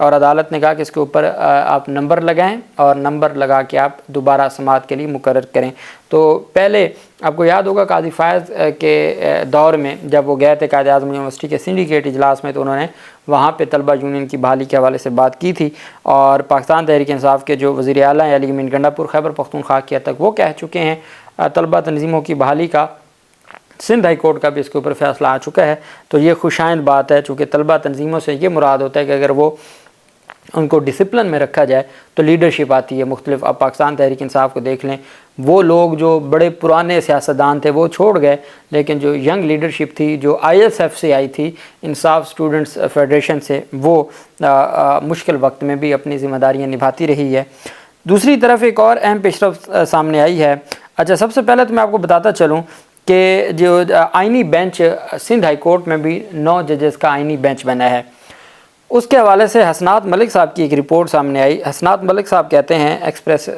اور عدالت نے کہا کہ اس کے اوپر آپ نمبر لگائیں اور نمبر لگا کے آپ دوبارہ سماعت کے لیے مقرر کریں۔ تو پہلے آپ کو یاد ہوگا قاضی فائز کے دور میں جب وہ گئے تھے قائد اعظم یونیورسٹی کے سنڈیکیٹ اجلاس میں، تو انہوں نے وہاں پہ طلبہ یونین کی بحالی کے حوالے سے بات کی تھی، اور پاکستان تحریک انصاف کے جو وزیر اعلیٰ ہیں علی امین گنڈا پور خیبر پختونخوا کی حد تک وہ کہہ چکے ہیں طلبہ تنظیموں کی بحالی کا، سندھ ہائی کورٹ کا بھی اس کے اوپر فیصلہ آ چکا ہے۔ تو یہ خوشائند بات ہے، چونکہ طلبہ تنظیموں سے یہ مراد ہوتا ہے کہ اگر وہ ان کو ڈسپلن میں رکھا جائے تو لیڈرشپ آتی ہے مختلف۔ اب پاکستان تحریک انصاف کو دیکھ لیں، وہ لوگ جو بڑے پرانے سیاستدان تھے وہ چھوڑ گئے، لیکن جو ینگ لیڈرشپ تھی، جو ISF سے آئی تھی، انصاف اسٹوڈنٹس فیڈریشن سے، وہ مشکل وقت میں بھی اپنی ذمہ داریاں نبھاتی رہی ہے۔ دوسری طرف ایک اور اہم پیش رفت سامنے آئی ہے۔ اچھا، سب سے پہلے تو میں آپ کو بتاتا چلوں کہ جو آئینی بینچ سندھ ہائی کورٹ میں بھی 9 ججز کا آئینی بینچ بنا ہے، اس کے حوالے سے حسنات ملک صاحب کی ایک رپورٹ سامنے آئی۔ حسنات ملک صاحب کہتے ہیں ایکسپریس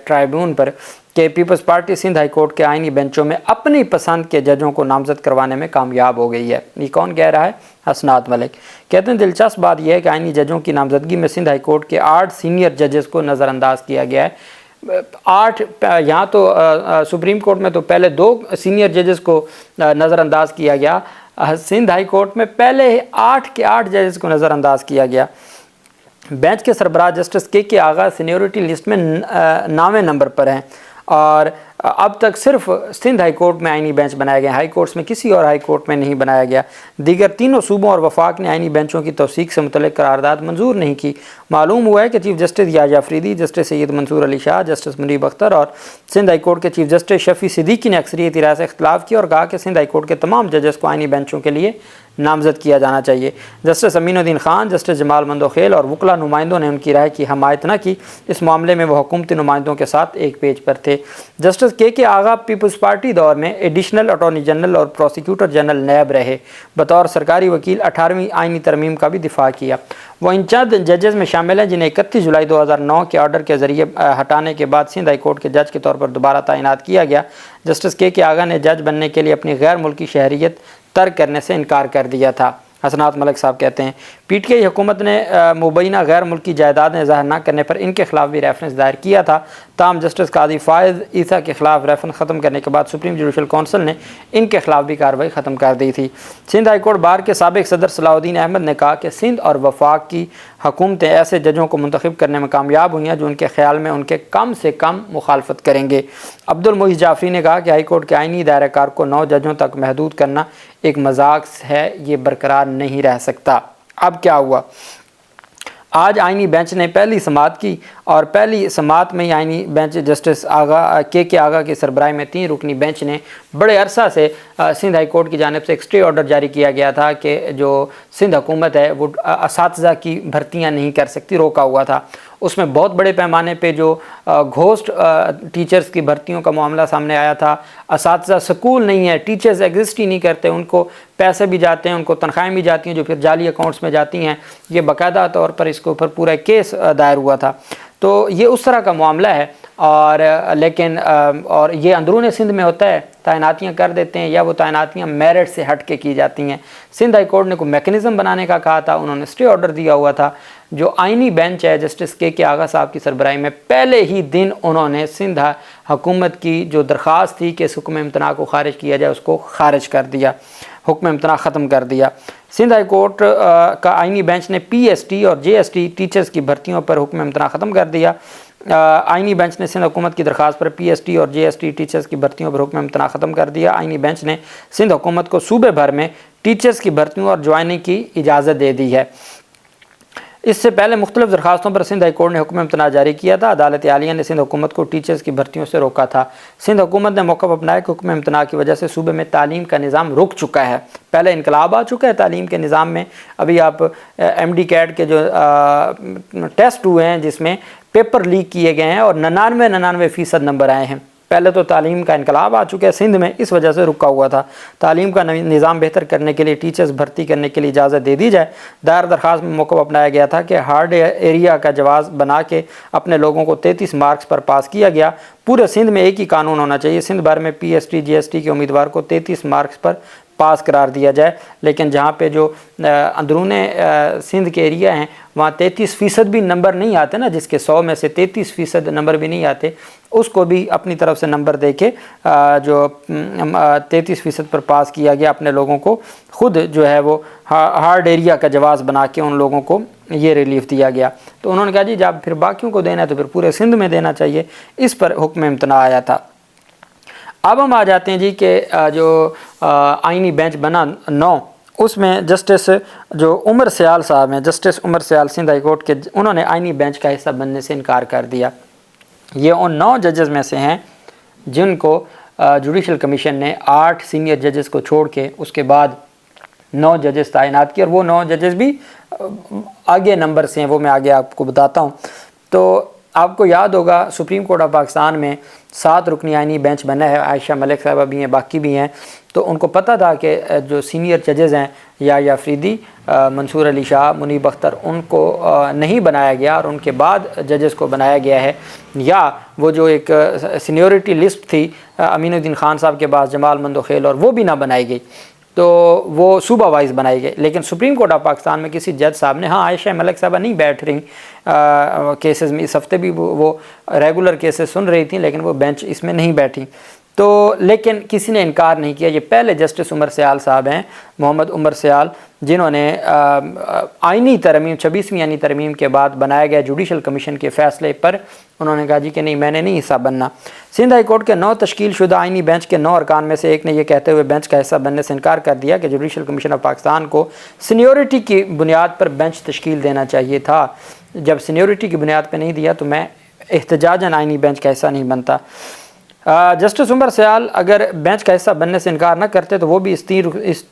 ٹرائبیون پر کہ پیپلز پارٹی سندھ ہائی کورٹ کے آئینی بینچوں میں اپنی پسند کے ججوں کو نامزد کروانے میں کامیاب ہو گئی ہے۔ یہ کون کہہ رہا ہے؟ حسنات ملک کہتے ہیں دلچسپ بات یہ ہے کہ آئینی ججوں کی نامزدگی میں سندھ ہائی کورٹ کے 8 سینئر ججز کو نظر انداز کیا گیا ہے۔ 8 یہاں تو سپریم کورٹ میں تو پہلے 2 سینئر ججز کو نظر انداز کیا گیا، سندھ ہائی کورٹ میں پہلے 8 کے 8 ججز کو نظر انداز کیا گیا۔ بینچ کے سربراہ جسٹس کے آغا سینیورٹی لسٹ میں 9ویں نمبر پر ہیں، اور اب تک صرف سندھ ہائی کورٹ میں آئینی بینچ بنایا گیا، ہائی کورٹس میں کسی اور ہائی کورٹ میں نہیں بنایا گیا۔ دیگر تینوں صوبوں اور وفاق نے آئینی بینچوں کی توثیق سے متعلق قرارداد منظور نہیں کی۔ معلوم ہوا ہے کہ چیف جسٹس یحییٰ آفریدی، جسٹس سید منصور علی شاہ، جسٹس منیب اختر اور سندھ ہائی کورٹ کے چیف جسٹس شفیع صدیقی نے اکثریتی رائے سے اختلاف کیا اور کہا کہ سندھ ہائی کورٹ کے تمام ججز کو آئینی بینچوں کے لیے نامزد کیا جانا چاہیے۔ جسٹس امین الدین خان، جسٹس جمال مندوخیل اور وکلا نمائندوں نے ان کی رائے کی حمایت نہ کی۔ اس معاملے میں وہ حکومتی نمائندوں کے ساتھ ایک پیج پر تھے۔ جسٹس کے آغا پیپلز پارٹی دور میں ایڈیشنل اٹارنی جنرل اور پروسیکیوٹر جنرل نیب رہے، بطور سرکاری وکیل 18ویں آئینی ترمیم کا بھی دفاع کیا۔ وہ ان چند ججز میں شامل ہیں جنہیں 31 جولائی 2009 کے آرڈر کے ذریعے ہٹانے کے بعد سندھ ہائی کورٹ کے جج کے طور پر دوبارہ تعینات کیا گیا۔ جسٹس کے آغا نے جج بننے کے لیے اپنی غیر ملکی شہریت ترک کرنے سے انکار کر دیا تھا۔ حسنات ملک صاحب کہتے ہیں PTI حکومت نے مبینہ غیر ملکی جائیدادیں ظاہر نہ کرنے پر ان کے خلاف بھی ریفرنس دائر کیا تھا، تاہم جسٹس قاضی فائز عیسیٰ کے خلاف ریفرنس ختم کرنے کے بعد سپریم جوڈیشل کونسل نے ان کے خلاف بھی کارروائی ختم کر دی تھی۔ سندھ ہائی کورٹ بار کے سابق صدر صلاح الدین احمد نے کہا کہ سندھ اور وفاق کی حکومتیں ایسے ججوں کو منتخب کرنے میں کامیاب ہوئی ہیں جو ان کے خیال میں ان کے کم سے کم مخالفت کریں گے۔ عبدالمحیط جعفری نے کہا کہ ہائی کورٹ کے آئینی دائرہ کار کو 9 ججوں تک محدود کرنا ایک مذاق ہے، یہ برقرار نہیں رہ سکتا۔ اب کیا ہوا؟ آج آئینی بینچ نے پہلی سماعت کی، اور پہلی سماعت میں ہی آئینی بینچ جسٹس کے آغا کی سربراہی میں 3 رکنی بینچ نے بڑے عرصہ سے سندھ ہائی کورٹ کی جانب سے ایک اسٹے آرڈر جاری کیا گیا تھا کہ جو سندھ حکومت ہے وہ اساتذہ کی بھرتیاں نہیں کر سکتی، روکا ہوا تھا۔ اس میں بہت بڑے پیمانے پہ جو گھوسٹ ٹیچرز کی بھرتیوں کا معاملہ سامنے آیا تھا۔ اساتذہ سکول نہیں ہے، ٹیچرز ایگزسٹ ہی نہیں کرتے، ان کو پیسے بھی جاتے ہیں، ان کو تنخواہیں بھی جاتی ہیں جو پھر جعلی اکاؤنٹس میں جاتی ہیں۔ یہ باقاعدہ طور پر اس کے اوپر پورا کیس دائر ہوا تھا۔ تو یہ اس طرح کا معاملہ ہے، اور لیکن اور یہ اندرون سندھ میں ہوتا ہے، تعیناتیاں کر دیتے ہیں یا وہ تعیناتیاں میرٹ سے ہٹ کے کی جاتی ہیں۔ سندھ ہائی کورٹ نے کوئی میکنزم بنانے کا کہا تھا، انہوں نے اسٹے آرڈر دیا ہوا تھا۔ جو آئینی بینچ ہے جسٹس کے آغا صاحب کی سربراہی میں، پہلے ہی دن انہوں نے سندھ حکومت کی جو درخواست تھی کہ اس حکم امتناع کو خارج کیا جائے اس کو خارج کر دیا، حکم امتناع ختم کر دیا۔ سندھ ہائی کورٹ کا آئینی بینچ نے PST اور JST ٹیچرز کی بھرتیوں پر حکم امتناع ختم کر دیا۔ آئینی بینچ نے سندھ حکومت کی درخواست پر PST اور JST ٹیچرز کی بھرتیوں پر حکم امتناع ختم کر دیا۔ آئینی بینچ نے سندھ حکومت کو صوبے بھر میں ٹیچرز کی بھرتیوں اور جوائننگ کی اجازت دے دی ہے۔ اس سے پہلے مختلف درخواستوں پر سندھ ہائی کورٹ نے حکم امتناع جاری کیا تھا۔ عدالت عالیہ نے سندھ حکومت کو ٹیچرز کی بھرتیوں سے روکا تھا۔ سندھ حکومت نے موقف اپنایا کہ حکم امتناع کی وجہ سے صوبے میں تعلیم کا نظام رک چکا ہے۔ پہلے انقلاب آ چکا ہے تعلیم کے نظام میں۔ ابھی آپ MD CAT کے جو ٹیسٹ ہوئے ہیں جس میں پیپر لیک کیے گئے ہیں اور 99% نمبر آئے ہیں۔ پہلے تو تعلیم کا انقلاب آ چکا ہے سندھ میں، اس وجہ سے رکا ہوا تھا۔ تعلیم کا نظام بہتر کرنے کے لیے ٹیچرز بھرتی کرنے کے لیے اجازت دے دی جائے۔ دائر درخواست میں موقف اپنایا گیا تھا کہ ہارڈ ایریا کا جواز بنا کے اپنے لوگوں کو 33 مارکس پر پاس کیا گیا۔ پورے سندھ میں ایک ہی قانون ہونا چاہیے۔ سندھ بھر میں PST GST کے امیدوار کو 33 مارکس پر پاس قرار دیا جائے، لیکن جہاں پہ جو اندرون سندھ کے ایریا ہیں وہاں 33% بھی نمبر نہیں آتے نا، جس کے 100 میں سے 33% نمبر بھی نہیں آتے، اس کو بھی اپنی طرف سے نمبر دے کے جو 33% پر پاس کیا گیا، اپنے لوگوں کو خود جو ہے وہ ہارڈ ایریا کا جواز بنا کے ان لوگوں کو یہ ریلیف دیا گیا۔ تو انہوں نے کہا جی جب پھر باقیوں کو دینا ہے تو پھر پورے سندھ میں دینا چاہیے، اس پر حکم امتناع آیا تھا۔ اب ہم آ جاتے ہیں جی کہ جو آئینی بینچ بنا 9، اس میں جسٹس جو عمر سیال صاحب ہیں، جسٹس عمر سیال سندھ ہائی کورٹ کے، انہوں نے آئینی بینچ کا حصہ بننے سے انکار کر دیا۔ یہ ان 9 ججز میں سے ہیں جن کو جوڈیشل کمیشن نے 8 سینئر ججز کو چھوڑ کے اس کے بعد 9 ججز تعینات کیے، اور وہ 9 ججز بھی آگے نمبر سے ہیں، وہ میں آگے آپ کو بتاتا ہوں۔ تو آپ کو یاد ہوگا سپریم کورٹ آف پاکستان میں 7 رکنی آئینی بینچ بنا ہے، عائشہ ملک صاحبہ بھی ہیں، باقی بھی ہیں، تو ان کو پتہ تھا کہ جو سینئر ججز ہیں یا فریدی، منصور علی شاہ، منیب اختر، ان کو نہیں بنایا گیا اور ان کے بعد ججز کو بنایا گیا ہے، یا وہ جو ایک سینیورٹی لسٹ تھی امین الدین خان صاحب کے پاس، جمال مندوخیل، اور وہ بھی نہ بنائی گئی، تو وہ صوبہ وائز بنائی گئی۔ لیکن سپریم کورٹ آف پاکستان میں کسی جج صاحب نے، ہاں عائشہ ملک صاحبہ نہیں بیٹھ رہی کیسز میں، اس ہفتے بھی وہ ریگولر کیسز سن رہی تھیں، لیکن وہ بینچ اس میں نہیں بیٹھی، تو لیکن کسی نے انکار نہیں کیا۔ یہ پہلے جسٹس عمر سیال صاحب ہیں، محمد عمر سیال، جنہوں نے آئینی ترمیم 26ویں آئینی ترمیم کے بعد بنایا گیا جوڈیشل کمیشن کے فیصلے پر انہوں نے کہا جی کہ نہیں، میں نے نہیں حصہ بننا۔ سندھ ہائی کورٹ کے 9 تشکیل شدہ آئینی بینچ کے 9 ارکان میں سے ایک نے یہ کہتے ہوئے بینچ کا حصہ بننے سے انکار کر دیا کہ جوڈیشل کمیشن آف پاکستان کو سینیورٹی کی بنیاد پر بینچ تشکیل دینا چاہیے تھا۔ جب سینیورٹی کی بنیاد پہ نہیں دیا تو میں احتجاجاً آئینی بینچ کا حصہ نہیں بنتا۔ جسٹس عمر سیال اگر بینچ کا حصہ بننے سے انکار نہ کرتے تو وہ بھی اس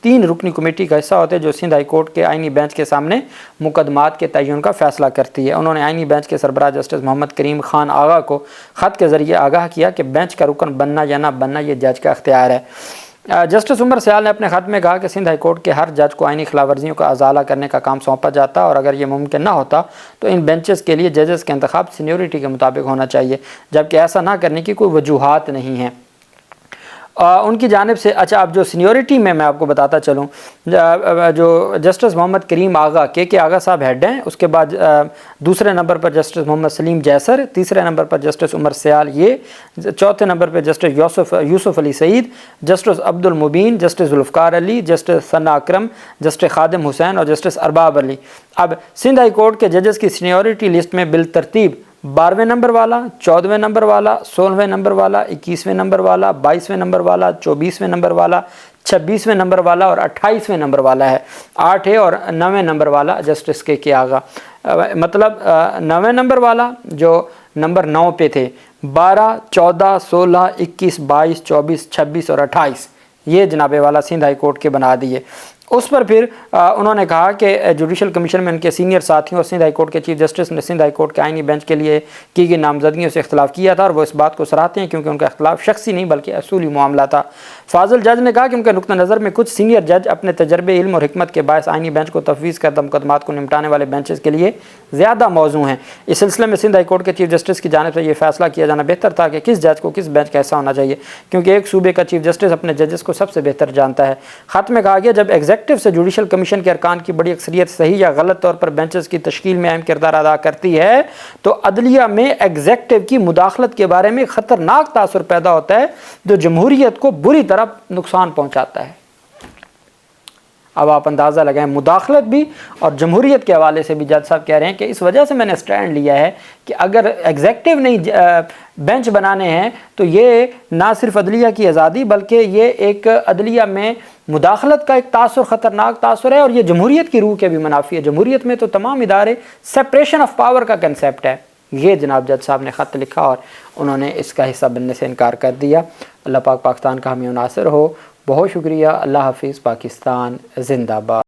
3 رکنی کمیٹی کا حصہ ہوتے جو سندھ ہائی کورٹ کے آئینی بینچ کے سامنے مقدمات کے تعین کا فیصلہ کرتی ہے۔ انہوں نے آئینی بینچ کے سربراہ جسٹس محمد کریم خان آغا کو خط کے ذریعے آگاہ کیا کہ بینچ کا رکن بننا یا نہ بننا یہ جج کا اختیار ہے۔ جسٹس عمر سیال نے اپنے خط میں کہا کہ سندھ ہائی کورٹ کے ہر جج کو آئینی خلاف ورزیوں کا ازالہ کرنے کا کام سونپا جاتا، اور اگر یہ ممکن نہ ہوتا تو ان بینچز کے لیے ججز کا انتخاب سینیورٹی کے مطابق ہونا چاہیے، جبکہ ایسا نہ کرنے کی کوئی وجوہات نہیں ہیں۔ ان کی جانب سے اچھا اب جو سینیورٹی میں آپ کو بتاتا چلوں، جو جسٹس محمد کریم آغا کے آغا صاحب ہیڈ ہیں، اس کے بعد دوسرے نمبر پر جسٹس محمد سلیم جیسر، تیسرے نمبر پر جسٹس عمر سیال، یہ چوتھے نمبر پر جسٹس یوسف علی سعید، جسٹس عبد المبین، جسٹس ذوالفقار علی، جسٹس ثنا اکرم، جسٹس خادم حسین اور جسٹس ارباب علی۔ اب سندھ ہائی کورٹ کے ججز کی سینیورٹی لسٹ میں بالترتیب 12ویں نمبر والا، 14ویں نمبر والا، 16ویں نمبر والا، 21ویں نمبر والا، 22ویں نمبر والا، 24ویں نمبر والا، 26ویں نمبر والا اور 28ویں نمبر والا ہے۔ 8 اور 9ویں نمبر والا جسٹس کے آغا، مطلب 9ویں نمبر والا جو نمبر 9 پہ تھے، 12، 14، 16، 21، 22، 24، 26 اور 28 یہ جناب والا سندھ ہائی کورٹ کے بنا دیے۔ اس پر پھر انہوں نے کہا کہ جوڈیشل کمیشن میں ان کے سینئر ساتھیوں اور سندھ ہائی کورٹ کے چیف جسٹس نے سندھ ہائی کورٹ کے آئینی بینچ کے لیے کی گئی نامزدگیوں سے اختلاف کیا تھا، اور وہ اس بات کو سراہتے ہیں کیونکہ ان کا اختلاف شخصی نہیں بلکہ اصولی معاملہ تھا۔ فاضل جج نے کہا کہ ان کے نقطہ نظر میں کچھ سینئر جج اپنے تجربے، علم اور حکمت کے باعث آئینی بینچ کو تفویض کردہ مقدمات کو نمٹانے والے بینچز کے لیے زیادہ موزوں ہیں۔ اس سلسلے میں سندھ ہائی کورٹ کے چیف جسٹس کی جانب سے یہ فیصلہ کیا جانا بہتر تھا کہ کس جج کو کس بینچ کا حصہ ہونا چاہیے، کیونکہ ایک صوبے کا چیف جسٹس اپنے ججز کو سب سے بہتر جانتا ہے۔ خط میں کہا گیا جب ایگزیکٹو سے جوڈیشل کمیشن کے ارکان کی بڑی اکثریت صحیح یا غلط طور پر بینچز کی تشکیل میں اہم کردار ادا کرتی ہے تو عدلیہ میں ایگزیکٹو کی مداخلت کے بارے میں خطرناک تاثر پیدا ہوتا ہے جو جمہوریت کو بری طرح نقصان پہنچاتا ہے۔ اب آپ اندازہ لگائیں، مداخلت بھی اور جمہوریت کے حوالے سے بھی جج صاحب کہہ رہے ہیں کہ اس وجہ سے میں نے سٹینڈ لیا ہے کہ اگر ایگزیکٹو نہیں بینچ بنانے ہیں تو یہ نہ صرف عدلیہ کی آزادی بلکہ یہ ایک عدلیہ میں مداخلت کا ایک تاثر، خطرناک تاثر ہے، اور یہ جمہوریت کی روح کے بھی منافی ہے۔ جمہوریت میں تو تمام ادارے سپریشن آف پاور کا کنسیپٹ ہے۔ یہ جناب جج صاحب نے خط لکھا اور انہوں نے اس کا حصہ بننے سے انکار کر دیا۔ اللہ پاک پاکستان کا حامی و ناصر ہو۔ بہت شکریہ۔ اللہ حافظ۔ پاکستان زندہ باد۔